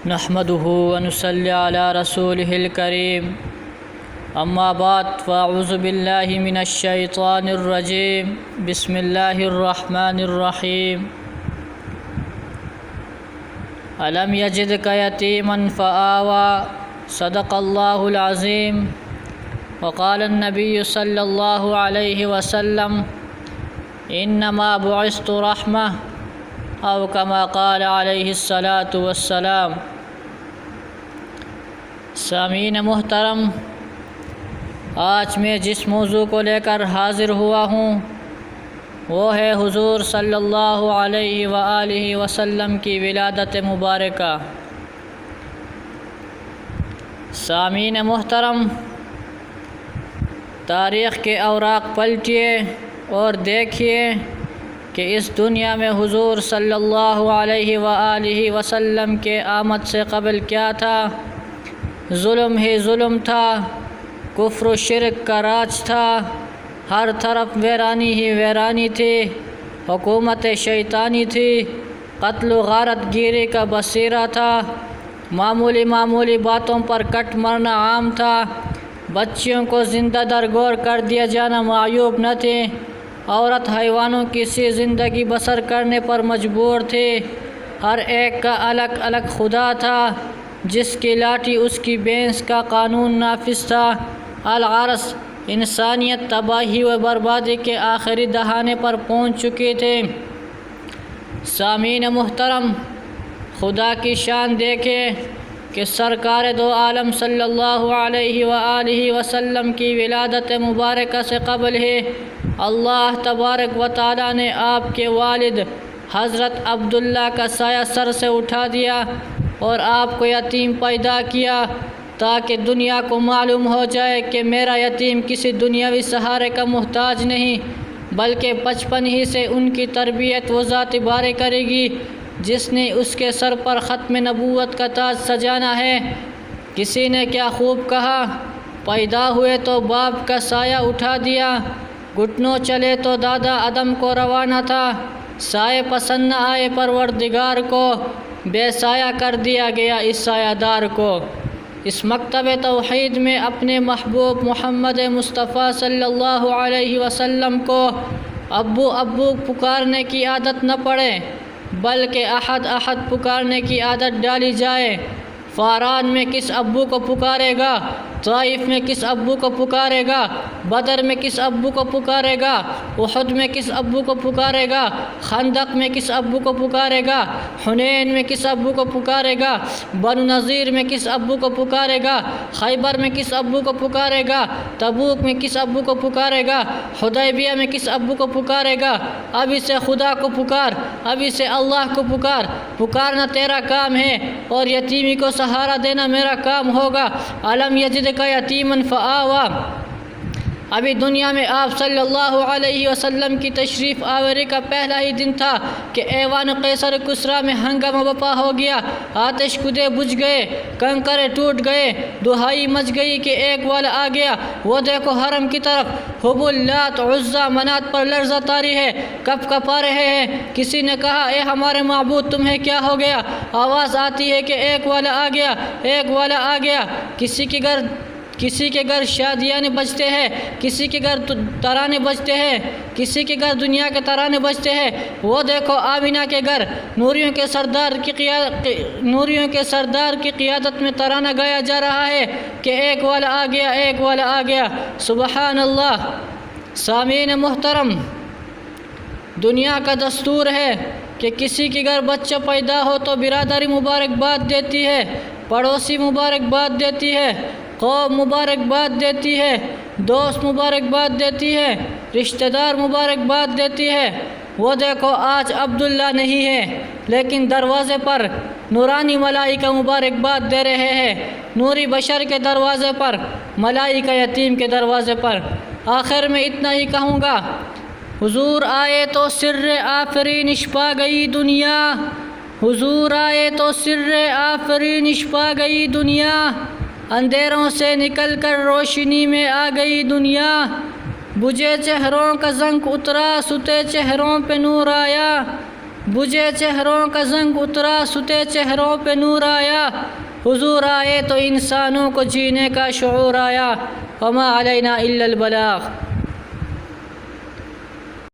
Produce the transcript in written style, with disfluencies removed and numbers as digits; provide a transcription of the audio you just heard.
نحمده ونصلي على رسوله الكريم اما بعد فاعوذ بالله من الشيطان الرجيم بسم الله الرحمن الرحيم ألم يجدك يتيما فآوى صدق الله العظيم وقال النبي صلى الله عليه وسلم إنما بعثت رحمة او كما قال علیہ الصلاۃ والسلام۔ سامعین محترم، آج میں جس موضوع کو لے کر حاضر ہوا ہوں وہ ہے حضور صلی اللہ علیہ وآلہ وسلم کی ولادت مبارکہ۔ سامعین محترم، تاریخ کے اوراق پلٹیے اور دیکھیے کہ اس دنیا میں حضور صلی اللہ علیہ وآلہ وسلم کے آمد سے قبل کیا تھا؟ ظلم ہی ظلم تھا، کفر و شرک کا راج تھا، ہر طرف ویرانی ہی ویرانی تھی، حکومت شیطانی تھی، قتل و غارت گیری کا بصیرہ تھا، معمولی باتوں پر کٹ مرنا عام تھا، بچیوں کو زندہ درگور کر دیا جانا معیوب نہ تھی، عورت حیوانوں کی سی زندگی بسر کرنے پر مجبور تھی، ہر ایک کا الگ الگ خدا تھا، جس کی لاٹھی اس کی بھینس کا قانون نافذ تھا۔ العرش انسانیت تباہی و بربادی کے آخری دہانے پر پہنچ چکی تھی۔ سامعین محترم، خدا کی شان دیکھے کہ سرکار دو عالم صلی اللہ علیہ وآلہ وسلم کی ولادت مبارکہ سے قبل ہی اللہ تبارک و تعالیٰ نے آپ کے والد حضرت عبداللہ کا سایہ سر سے اٹھا دیا اور آپ کو یتیم پیدا کیا، تاکہ دنیا کو معلوم ہو جائے کہ میرا یتیم کسی دنیاوی سہارے کا محتاج نہیں، بلکہ بچپن ہی سے ان کی تربیت وہ ذات باری کرے گی جس نے اس کے سر پر ختم نبوت کا تاج سجانا ہے۔ کسی نے کیا خوب کہا، پیدا ہوئے تو باپ کا سایہ اٹھا دیا، گھٹنوں چلے تو دادا آدم کو روانہ تھا، سائے پسند نہ آئے پروردگار کو، بے سایہ کر دیا گیا اس سایہ دار کو۔ اس مکتب توحید میں اپنے محبوب محمد مصطفیٰ صلی اللہ علیہ وسلم کو ابو پکارنے کی عادت نہ پڑے، بلکہ احد پکارنے کی عادت ڈالی جائے۔ فاران میں کس ابو کو پکارے گا، طائف میں کس ابو کو پکارے گا، بدر میں کس ابو کو پکارے گا، احد میں کس ابو کو پکارے گا، خندق میں کس ابو کو پکارے گا، حنین میں کس ابو کو پکارے گا، بنو نذیر میں کس ابو کو پکارے گا، خیبر میں کس ابو کو پکارے گا، تبوک میں کس ابو کو پکارے گا، حدیبیہ میں کس ابو کو پکارے گا۔ ابھی سے خدا کو پکار، ابھی سے اللہ کو پکارنا تیرا کام ہے، اور یتیمی کو سہارا دینا میرا کام ہوگا۔ علم یجدک یتیما فآوی، ابھی دنیا میں آپ صلی اللہ علیہ وسلم کی تشریف آوری کا پہلا ہی دن تھا کہ ایوان قیصر کسریٰ میں ہنگامہ برپا ہو گیا، آتش کودے بجھ گئے، کنکرے ٹوٹ گئے، دہائی مچ گئی کہ ایک والا آ گیا، وہ دیکھو حرم کی طرف، حبل لات عزیٰ منات پر لرزہ طاری ہے، کپ کپا رہے ہیں۔ کسی نے کہا، اے ہمارے معبود تمہیں کیا ہو گیا؟ آواز آتی ہے کہ ایک والا آ گیا، ایک والا آ گیا۔ کسی کے گھر شادیاں بجتے ہیں، کسی کے گھر ترانے بجتے ہیں، کسی کے گھر دنیا کے ترانے بجتے ہیں۔ وہ دیکھو آمینہ کے گھر نوریوں کے سردار کی قیادت میں ترانہ گایا جا رہا ہے کہ ایک والا آ گیا، ایک والا آ گیا۔ سبحان اللہ۔ سامعین محترم، دنیا کا دستور ہے کہ کسی کے گھر بچہ پیدا ہو تو برادری مبارکباد دیتی ہے، پڑوسی مبارکباد دیتی ہے، قوم مبارکباد دیتی ہے، دوست مبارکباد دیتی ہے، رشتہ دار مبارکباد دیتی ہے۔ وہ دیکھو آج عبداللہ نہیں ہے، لیکن دروازے پر نورانی ملائکہ مبارکباد دے رہے ہیں، نوری بشر کے دروازے پر، ملائکہ یتیم کے دروازے پر۔ آخر میں اتنا ہی کہوں گا، حضور آئے تو سر آفرین چھپا گئی دنیا، حضور آئے تو سر آفرین چھپا گئی دنیا، اندھیروں سے نکل کر روشنی میں آ گئی دنیا، بجھے چہروں کا زنگ اترا، ستے چہروں پہ نور آیا، بجھے چہروں کا زنگ اترا، ستے چہروں پہ نور آیا، حضور آئے تو انسانوں کو جینے کا شعور آیا۔ وما علینا الا البلاغ۔